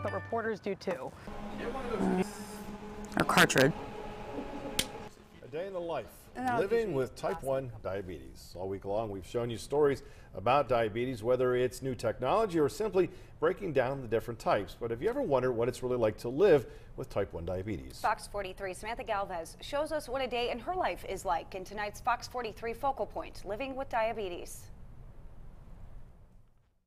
but reporters do too. Or cartridge. A day in the life, living with type 1 diabetes. All week long, we've shown you stories about diabetes, whether it's new technology or simply breaking down the different types. But have you ever wondered what it's really like to live with type 1 diabetes? Fox 43 Samantha Galvez shows us what a day in her life is like in tonight's Fox 43 Focal Point, living with diabetes.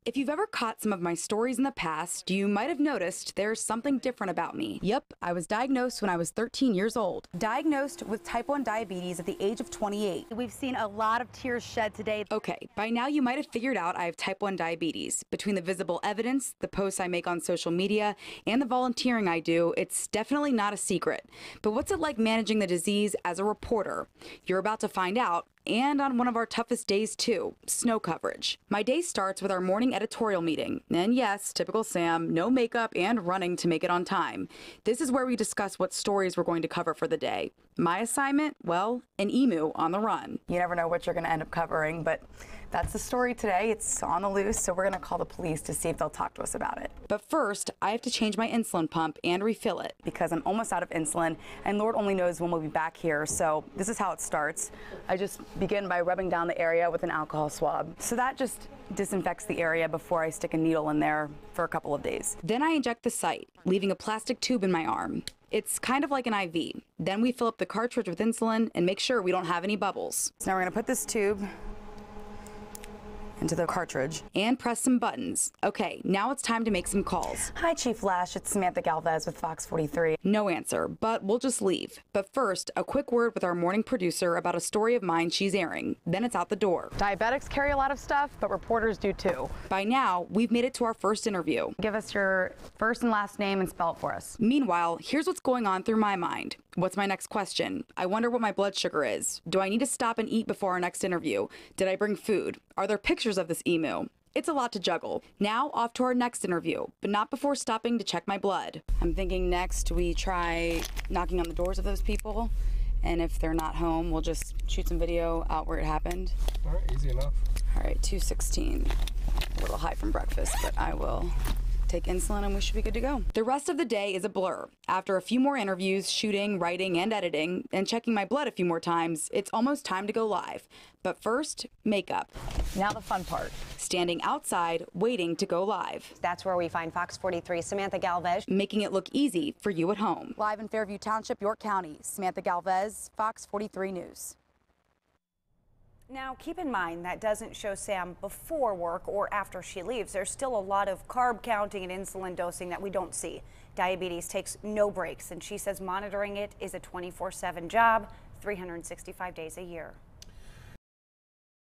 If you've ever caught some of my stories in the past, you might have noticed there's something different about me. Yep, I was diagnosed when I was 13 years old. Diagnosed with type 1 diabetes at the age of 28. We've seen a lot of tears shed today. Okay, by now you might have figured out I have type 1 diabetes. Between the visible evidence, the posts I make on social media, and the volunteering I do, it's definitely not a secret. But what's it like managing the disease as a reporter? You're about to find out. And on one of our toughest days too, snow coverage. My day starts with our morning editorial meeting. And yes, typical Sam, no makeup and running to make it on time. This is where we discuss what stories we're going to cover for the day. My assignment, well, an emu on the run. You never know what you're gonna end up covering, but that's the story today. It's on the loose, so we're gonna call the police to see if they'll talk to us about it. But first, I have to change my insulin pump and refill it because I'm almost out of insulin, and Lord only knows when we'll be back here. So this is how it starts. I just begin by rubbing down the area with an alcohol swab. So that just disinfects the area before I stick a needle in there for a couple of days. Then I inject the site, leaving a plastic tube in my arm. It's kind of like an IV. Then we fill up the cartridge with insulin and make sure we don't have any bubbles. So now we're gonna put this tube into the cartridge and press some buttons. Okay, now it's time to make some calls. Hi, Chief Lash. It's Samantha Galvez with Fox 43. No answer, but we'll just leave. But first, a quick word with our morning producer about a story of mine she's airing. Then it's out the door. Diabetics carry a lot of stuff, but reporters do too. By now, we've made it to our first interview. Give us your first and last name and spell it for us. Meanwhile, here's what's going on through my mind. What's my next question? I wonder what my blood sugar is. Do I need to stop and eat before our next interview? Did I bring food? Are there pictures of this emu? It's a lot to juggle. Now off to our next interview, but not before stopping to check my blood. I'm thinking next we try knocking on the doors of those people, and if they're not home, we'll just shoot some video out where it happened. All right, easy enough. All right, 216. A little high from breakfast, but I will take insulin and we should be good to go. The rest of the day is a blur. After a few more interviews, shooting, writing, and editing, and checking my blood a few more times, it's almost time to go live. But first, makeup. Now the fun part. Standing outside, waiting to go live. That's where we find Fox 43 Samantha Galvez. Making it look easy for you at home. Live in Fairview Township, York County, Samantha Galvez, Fox 43 News. Now, keep in mind that doesn't show Sam before work or after she leaves. There's still a lot of carb counting and insulin dosing that we don't see. Diabetes takes no breaks, and she says monitoring it is a 24/7 job, 365 days a year.